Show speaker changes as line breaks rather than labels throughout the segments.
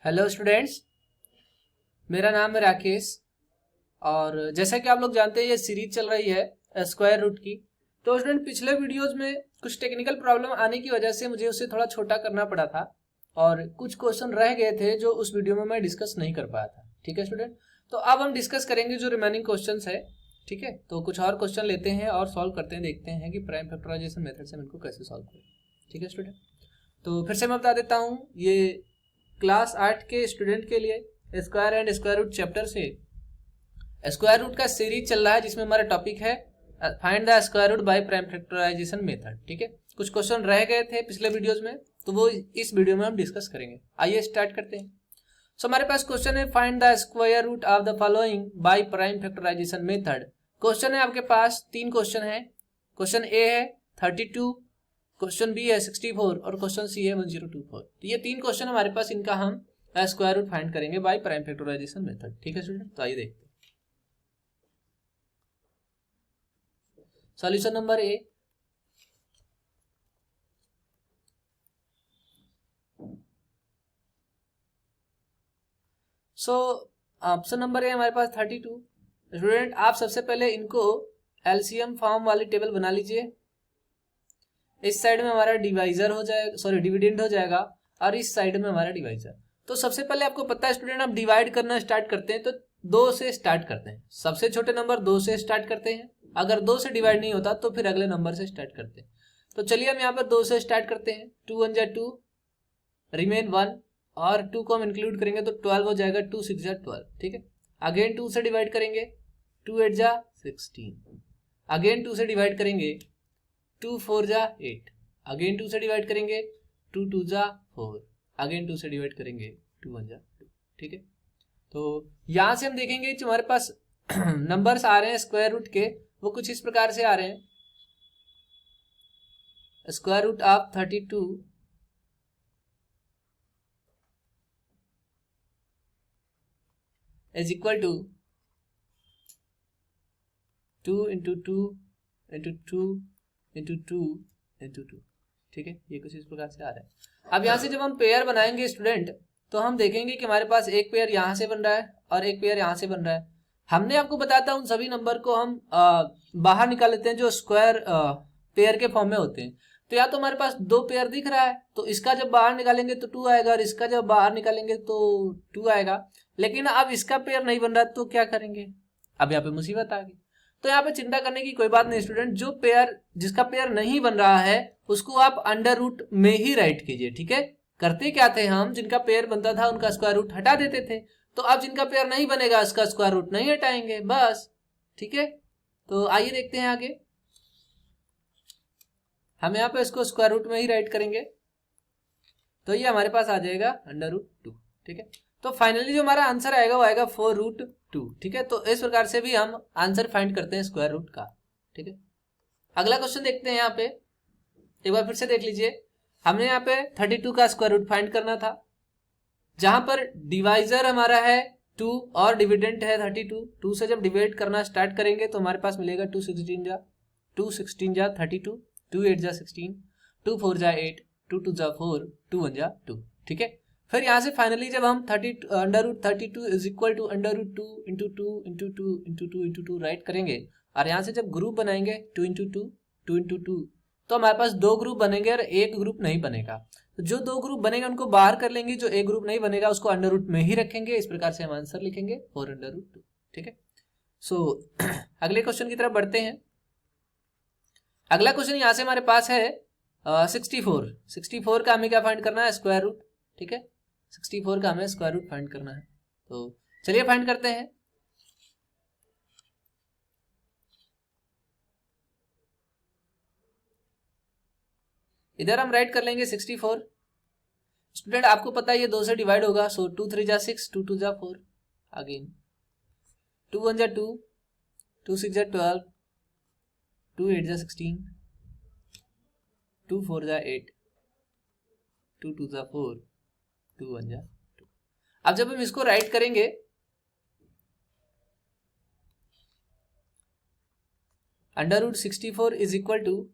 Hello students, मेरा नाम है राकेश। और जैसा कि आप लोग जानते हैं ये सीरीज चल रही है स्क्वायर रूट की। तो स्टूडेंट पिछले वीडियोस में कुछ टेक्निकल प्रॉब्लम आने की वजह से मुझे उसे थोड़ा छोटा करना पड़ा था और कुछ क्वेश्चन रह गए थे जो उस वीडियो में मैं डिस्कस नहीं कर पाया था। ठीक है स्टूडेंट, तो अब हम डिस्कस करेंगे जो रिमेनिंग क्वेश्चन है। ठीक है, तो कुछ और क्वेश्चन लेते हैं और सॉल्व करते हैं, देखते हैं कि प्राइम फैक्टराइजेशन मेथड से हम इनको कैसे सॉल्व करें। ठीक है स्टूडेंट, तो फिर से मैं बता देता हूँ, ये क्लास 8 के स्टूडेंट के लिए square and square root chapter से स्क्वायर रूट का सीरीज चल रहा है जिसमें हमारा टॉपिक है find the square root by prime factorisation method. ठीक है, कुछ क्वेश्चन रह गए थे पिछले वीडियोस में, तो वो इस वीडियो में हम डिस्कस करेंगे। आइए स्टार्ट करते हैं। सो हमारे पास क्वेश्चन है find the square root of the following by prime factorisation method. Question है आपके पास, तीन क्वेश्चन है। क्वेश्चन ए है 32, क्वेश्चन बी है 64 और क्वेश्चन सी है 1024। तो ये तीन क्वेश्चन हमारे पास, इनका हम स्क्वायर रूट फाइंड करेंगे बाय प्राइम फैक्टराइजेशन मेथड। ठीक है स्टूडेंट, तो आइए देखते हैं। Solution number A, so option number A हमारे पास 32। स्टूडेंट आप सबसे पहले इनको एलसीएम फॉर्म वाली टेबल बना लीजिए। इस साइड में हमारा डिवाइजर हो जाएगा, सॉरी डिविडेंड हो जाएगा, और इस साइड में हमारा डिवाइजर। तो सबसे पहले आपको पता है स्टूडेंट, आप डिवाइड करना स्टार्ट करते हैं तो 2 से स्टार्ट करते हैं। सबसे छोटे नंबर 2 से स्टार्ट करते हैं। अगर 2 से डिवाइड नहीं होता तो फिर अगले नंबर से स्टार्ट करते हैं। तो चलिए हम यहाँ पर 2 से स्टार्ट करते हैं। 2 1 जा 2, रिमेन 1, और 2 को हम इंक्लूड करेंगे तो 12 हो जाएगा। 2 6 जा 12। ठीक है, अगेन 2 से डिवाइड करेंगे, 2 8 जा 16, अगेन 2 से डिवाइड करेंगे, 2 4 जा 8, अगेन 2 से डिवाइड करेंगे, 2 2 जा 4, अगेन 2 से डिवाइड करेंगे, 2 1 जा 2। ठीक है, तो यहां से हम देखेंगे जो हमारे पास नंबर्स आ रहे हैं स्क्वायर रूट के, वो कुछ इस प्रकार से आ रहे हैं। Square root of 32 is equal to 2 into 2 into 2 into 2 into 2। ठीक है, ये कुछ इस प्रकार से आ रहा है। अब यहाँ से जब हम पेयर बनाएंगे स्टूडेंट, तो हम देखेंगे कि हमारे पास एक पेयर यहाँ से बन रहा है और एक पेयर यहाँ से बन रहा है। हमने आपको बताता उन सभी नंबर को हम बाहर निकाल लेते हैं जो स्क्वायर पेयर के फॉर्म में होते हैं। तो या तो हमारे पास दो पेयर दिख रहा है, तो इसका जब बाहर निकालेंगे तो 2 आएगा, और इसका जब बाहर निकालेंगे तो 2 आएगा। लेकिन अब इसका पेयर नहीं बन रहा तो क्या करेंगे? अब यहाँ पे मुसीबत आ गई। तो यहाँ पे चिंता करने की कोई बात नहीं स्टूडेंट, जो पेयर जिसका पेयर नहीं बन रहा है उसको आप अंडर रूट में ही राइट कीजिए। ठीक है, करते क्या थे हम, जिनका पेयर बनता था उनका स्क्वायर रूट हटा देते थे। तो अब जिनका पेयर नहीं बनेगा उसका स्क्वायर रूट नहीं हटाएंगे, बस। ठीक है, तो आइए देखते हैं आगे। हम यहाँ पे इसको स्क्वायर रूट में ही राइट करेंगे, तो ये हमारे पास आ जाएगा अंडर रूट 2। ठीक है, तो फाइनली जो हमारा आंसर आएगा वो आएगा 4 रूट 2। ठीक है, तो इस प्रकार से भी हम आंसर फाइंड करते हैं स्क्वायर रूट का। ठीक है, अगला क्वेश्चन देखते हैं। यहाँ पे एक बार फिर से देख लीजिए, हमने यहाँ पे 32 का स्क्वायर रूट फाइंड करना था, जहां पर डिवाइजर हमारा है 2 और डिविडेंट है 32। 2 से जब डिवाइड करना स्टार्ट करेंगे तो हमारे पास मिलेगा 2 16 जा 32, 2 8 जा 16, 2 4 जा 8, 2 2 जा 4, 2 1 जा 2। ठीक है, फिर यहाँ से फाइनली जब हम 30 under root 32 is equal to under root 2 into 2 into 2 into 2 into 2 write करेंगे, और यहाँ से जब ग्रुप बनाएंगे 2 इंटू 2 2 इंटू 2, तो हमारे पास दो ग्रुप बनेंगे और एक ग्रुप नहीं बनेगा। तो जो दो ग्रुप बनेगा उनको बाहर कर लेंगे, जो एक ग्रुप नहीं बनेगा उसको अंडर रूट में ही रखेंगे। इस प्रकार से हम आंसर लिखेंगे 4 अंडर रूट 2। ठीक है, सो अगले क्वेश्चन की तरफ बढ़ते हैं। अगला क्वेश्चन यहाँ से हमारे पास है 64। 64 का हमें क्या फाइंड करना है? Square root. ठीक है, 64 का हमें स्क्वायर रूट फाइंड करना है, तो चलिए फाइंड करते हैं। इधर हम राइट कर लेंगे 64। स्टूडेंट आपको पता है ये 2 से डिवाइड होगा, सो 2 3 जा 6, 2 2 जा 4, अगेन 2 1 जा 2, 2 6 जा 12, 2 8 जा 16, 2 4 जा 8, 2 2 जा 4, 2 1 जा 2। अब जब हम इसको राइट करेंगे, under root 64 is equal to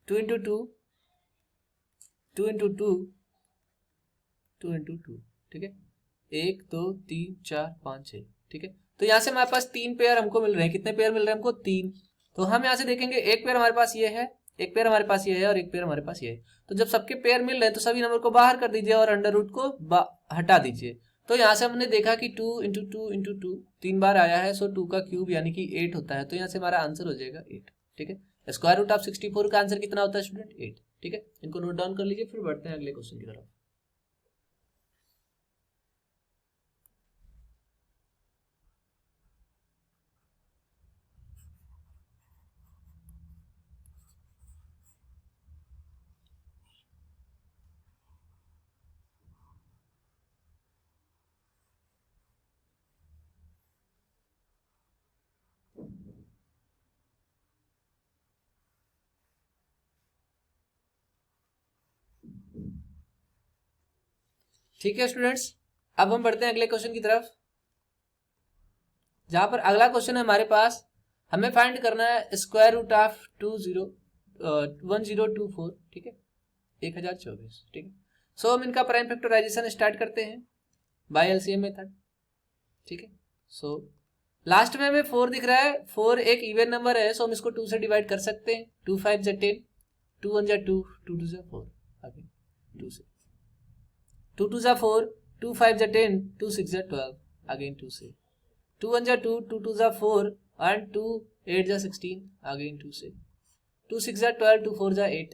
2 into 2 2 into 2 2 into 2, ठीक है, 1 2 3 4 5 6, ठीक है। तो यहाँ से हमारे पास 3 पेयर हमको मिल रहे हैं। कितने पेयर मिल रहे हैं हमको? 3। तो हम यहाँ से देखेंगे एक पेयर हमारे पास ये है, एक पेयर हमारे पास ये है और एक पेयर हमारे पास ये है। तो जब सबके पेयर मिल रहे हैं तो सभी नंबर को बाहर कर दीजिए और अंडर रूट को हटा दीजिए। तो यहाँ से हमने देखा कि 2 इंटू 2 इंटू 2 3 बार आया है, सो 2 का क्यूब यानी कि 8 होता है। तो यहाँ से हमारा आंसर हो जाएगा 8, ठीक है। स्क्वायर रूट ऑफ 64 का आंसर कितना होता है स्टूडेंट? 8, ठीक है। इनको नोट डाउन कर लीजिए, फिर बढ़ते हैं अगले क्वेश्चन की तरफ। ठीक है स्टूडेंट्स, अब हम बढ़ते हैं अगले क्वेश्चन की तरफ, जहां पर अगला क्वेश्चन है हमारे पास, हमें फाइंड करना है स्क्वायर रूट ऑफ 1024, ठीक है, 1024, ठीक है। सो हम इनका प्राइम फैक्टराइजेशन स्टार्ट करते हैं बाय एलसीएम मेथड, ठीक है। सो लास्ट में हमें 4 दिख रहा है, 4 एक इवन नंबर है, सो हम इसको 2 से डिवाइड कर सकते हैं। 2 5 जा 10, 2 1 जा 2, 2 2 जा 4, अगेन 2 से, 2 2 जा 4, 2 5 जा 10, 2 6 जा 12, अगेन 2 से, 2 1 जा 2, 2 2 जा 4 एंड 2 8 जा 16, अगेन 2 से, 2 6 जा 12, 2 4 जा 8।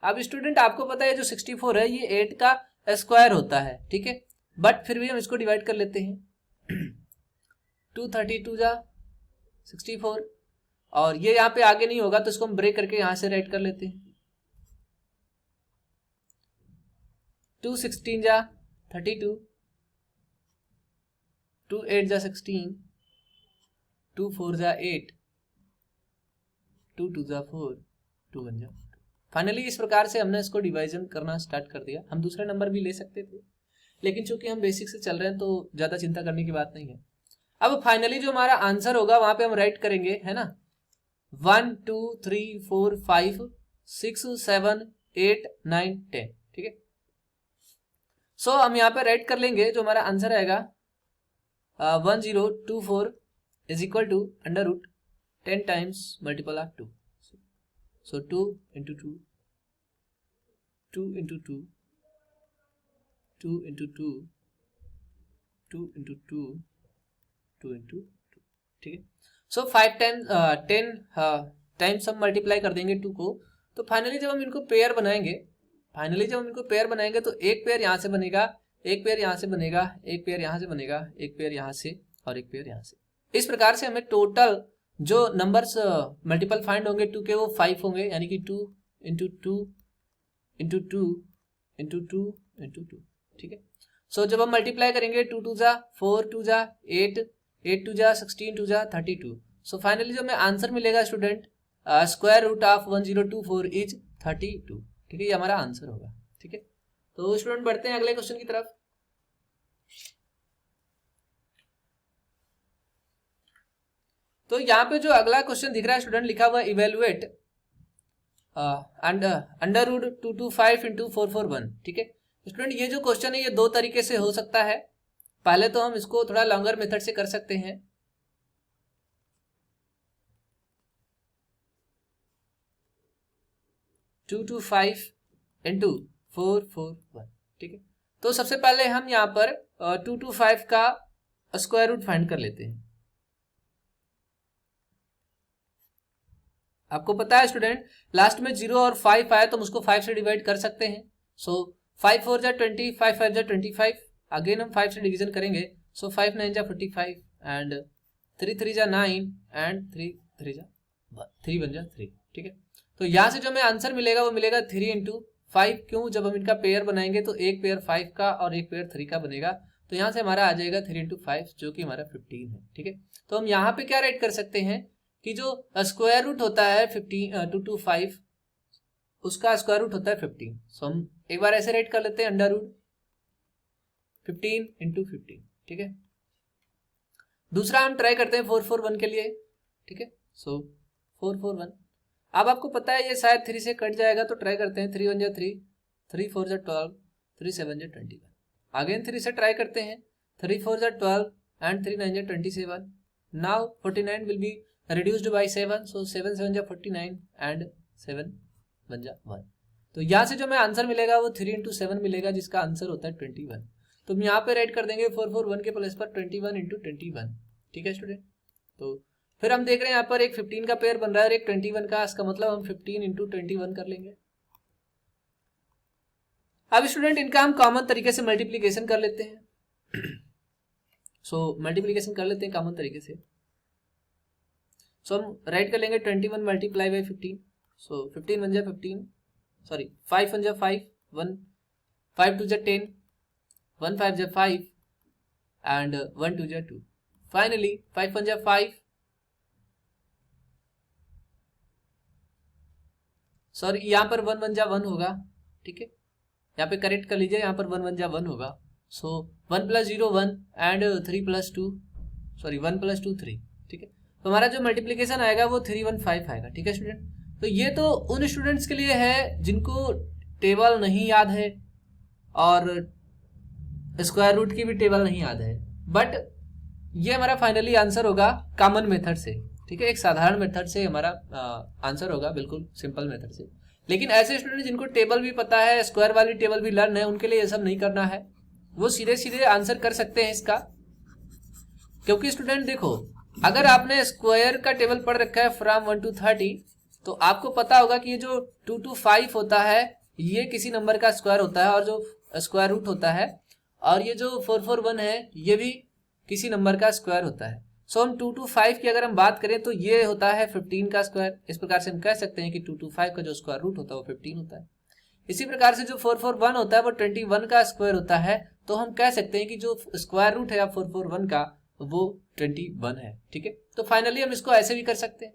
अब स्टूडेंट आपको पता है जो 64 है ये 8 का स्क्वायर होता है, ठीक है, बट फिर भी हम इसको डिवाइड कर लेते हैं। 2 32 जा 64 और ये यहाँ पे आगे नहीं होगा तो इसको हम ब्रेक करके यहां से राइट कर लेते हैं। 2 16 जा 32, 2 8 जा 16, 2 4 जा 8, 2 2 जा 4, 2 1 जा। फाइनली इस प्रकार से हमने इसको डिवाइजन करना स्टार्ट कर दिया। हम दूसरे नंबर भी ले सकते थे, लेकिन चूंकि हम बेसिक से चल रहे हैं तो ज्यादा चिंता करने की बात नहीं है। अब फाइनली जो हमारा आंसर होगा वहां पे हम राइट करेंगे, है ना, 1 2 3 4 5 6 7 8 9 10, ठीक है। सो हम यहाँ पे राइट कर लेंगे, जो हमारा आंसर आएगा 1024 is equal to under root 10 times multiple of 2। So 2 into 2, 2 into 2, 2 into 2, 2 into 2, 2 into 2, ठीक है। सो 5 टाइम्स 10 टाइम्स हम मल्टीप्लाई कर देंगे 2 को। तो फाइनली जब हम इनको पेयर बनाएंगे तो एक पेयर यहाँ से बनेगा, एक पेयर यहाँ से बनेगा, एक पेयर यहाँ से बनेगा, एक पेयर यहाँ से और एक पेयर यहाँ से। इस प्रकार से हमें टोटल जो नंबर्स मल्टीपल फाइंड होंगे 2 के वो 5 होंगे, यानी कि 2 इंटू 2 इंटू 2 इंटू 2 इंटू 2, ठीक है। सो जब हम मल्टीप्लाई करेंगे 2 2 जा 4, 2 जा 8, 8 2 जा 16, 2 जा 32। सो फाइनली जो हमें आंसर मिलेगा student square root of 1024 is 32, ठीक है, ये हमारा आंसर होगा, ठीक है। तो स्टूडेंट बढ़ते हैं अगले क्वेश्चन की तरफ। तो यहाँ पे जो अगला क्वेश्चन दिख रहा है स्टूडेंट, लिखा हुआ इवेलुएट अंडर रूट 225 इंटू 441, ठीक है। स्टूडेंट ये जो क्वेश्चन है ये दो तरीके से हो सकता है। पहले तो हम इसको थोड़ा लॉन्गर मेथड से कर सकते हैं। टू टू 5 इंटू 441, ठीक है। तो सबसे पहले हम यहाँ पर 225 का स्क्वायर रूट फाइंड कर लेते हैं। आपको पता है स्टूडेंट लास्ट में 0 और 5 आया तो हम उसको 5 से डिवाइड कर सकते हैं। सो 5 4 जा 20, 5 5 जा 25, अगेन हम 5 से डिवीजन करेंगे। सो 5 9 जा 45 एंड 3 3 जा 9 एंड 3 3 जा 3 बन जा 3, ठीक है। तो यहाँ से जो हमें आंसर मिलेगा वो मिलेगा 3 इंटू 5। क्यों? जब हम इनका पेयर बनाएंगे तो एक पेयर 5 का और एक पेयर 3 का बनेगा, तो यहाँ से हमारा आ जाएगा 3 इंटू 5 जो कि हमारा 15 है, ठीक है। तो हम यहाँ पे क्या राइट कर सकते हैं कि जो स्क्वायर रूट होता है 225 उसका स्क्वायर रूट होता है 15। सो हम एक बार ऐसे राइट कर लेते हैं अंडर रूट 15 इंटू 15, ठीक है। दूसरा हम ट्राई करते हैं 441 के लिए, ठीक है। सो 441, अब आपको पता है ये शायद 3 से कट जाएगा तो ट्राई करते हैं। 3 1 जा 3, 3 4 जा 12, 3 7 जा 21, अगेन 3 से ट्राई करते हैं। 3 4 जा 12 एंड 3 9 जा 27। Now 49 will be reduced by 7, so 7 7 जा 49 एंड 7 1 जा 1। तो यहाँ से जो हमें आंसर मिलेगा वो 3 इंटू 7 मिलेगा, जिसका आंसर होता है 21। तो हम यहाँ पे राइट कर देंगे 4 4 1 के प्लेस पर 21 इंटू 21। ठीक है स्टूडेंट। तो फिर हम देख रहे हैं यहाँ पर एक 15 का पेयर बन रहा है और एक 21 का, इसका मतलब हम 15 इंटू 21 कर लेंगे। अब स्टूडेंट इनका हम कॉमन तरीके से मल्टीप्लीकेशन कर लेते हैं। सो मल्टीप्लीकेशन कर लेते हैं कॉमन तरीके से। सो हम राइट कर लेंगे 21 मल्टीप्लाई बाई 15। सो 15 1 जा 15, सॉरी 5 1 जा 5, 1 5 2 जा 10, 1 5 जा 5 एंड 1 2 जा 2। फाइनली 5 1 जा 5, सॉरी यहाँ पर 1 1 जा 1 होगा। ठीक है, यहाँ पे करेक्ट कर लीजिए, यहाँ पर 1 1 जा 1 होगा। सो 1 + 0 1 एंड 3 + 2, सॉरी 1 + 2 3। ठीक है, तो हमारा जो मल्टीप्लिकेशन आएगा वो 3 1 5 आएगा। ठीक है स्टूडेंट। तो ये तो उन स्टूडेंट्स के लिए है जिनको टेबल नहीं याद है और स्क्वायर रूट की भी टेबल नहीं याद है, बट ये हमारा फाइनली आंसर होगा कॉमन मेथड से। ठीक है, एक साधारण मेथड से हमारा आंसर होगा, बिल्कुल सिंपल मेथड से। लेकिन ऐसे स्टूडेंट जिनको टेबल भी पता है, स्क्वायर वाली टेबल भी लर्न है, उनके लिए ये सब नहीं करना है, वो सीधे सीधे आंसर कर सकते हैं इसका। क्योंकि स्टूडेंट देखो, अगर आपने स्क्वायर का टेबल पढ़ रखा है फ्रॉम 1 to 30, तो आपको पता होगा कि ये जो 2 to 5 होता है ये किसी नंबर का स्क्वायर होता है और जो स्क्वायर रूट होता है, और ये जो 4 4 1 है ये भी किसी नंबर का स्क्वायर होता है। सो हम 2 to 5 की अगर हम बात करें तो ये होता है 15 का स्क्वायर। इस प्रकार से हम कह सकते हैं कि 2 to 5 का जो स्क्वायर रूट होता है वो 15 होता है। इसी प्रकार से जो 4 4 1 होता है वो 21 का स्क्वायर होता है, तो हम कह सकते हैं कि जो स्क्वायर रूट है 4 4 1 का वो 21 है। ठीक है, तो फाइनली हम इसको ऐसे भी कर सकते हैं।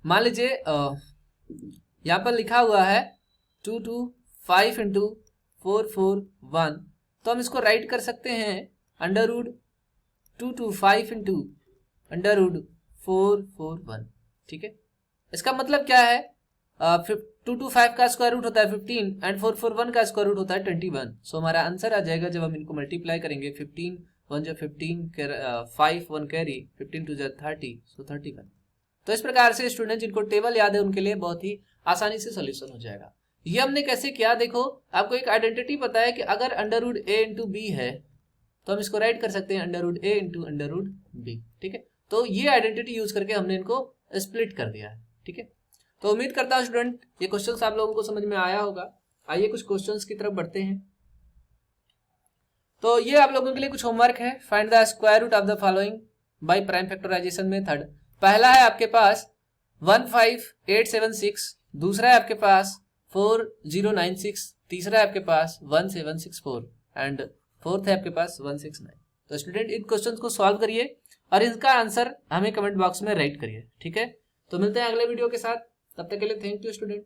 मान लीजिए यहाँ पर लिखा हुआ है 2 to 5 इंटू 4 4 1, तो हम इसको राइट कर सकते हैं under root 2 to 5 into under root 4 4 1। ठीक है, इसका मतलब क्या है, 2 to 5 का स्क्वायर रूट होता है 15 एंड 4 4 1 का स्क्वायर रूट होता है 21। सो हमारा आंसर आ जाएगा जब हम इनको मल्टीप्लाई करेंगे, 15 1 जा 15, 5 1 कैरी, 15 2 जा 30, सो 31। तो इस प्रकार से स्टूडेंट जिनको टेबल याद है उनके लिए बहुत ही आसानी से सोल्यूशन हो जाएगा। ये हमने कैसे किया, देखो आपको एक आइडेंटिटी पता है कि अगर अंडर रूट ए इंटू बी है तो हम इसको राइट कर सकते हैं अंडर रूट ए इंटू अंडर रूट बी। ठीक है, तो ये आइडेंटिटी यूज करके हमने इनको स्प्लिट कर दिया है। ठीक है, तो उम्मीद करता हूँ स्टूडेंट ये क्वेश्चंस आप लोगों को समझ में आया होगा। आइए कुछ क्वेश्चंस की तरफ बढ़ते हैं। तो ये आप लोगों के लिए कुछ होमवर्क है। Find the square root of the following by prime factorisation method. पहला है आपके पास 15876, दूसरा है आपके पास 4096, तीसरा है आपके पास 1764 एंड फोर्थ है आपके पास 169। तो स्टूडेंट इन क्वेश्चंस को सॉल्व करिए और इसका आंसर हमें कमेंट बॉक्स में राइट करिए। ठीक है, तो मिलते हैं अगले वीडियो के साथ, तब तक के लिए थैंक यू स्टूडेंट।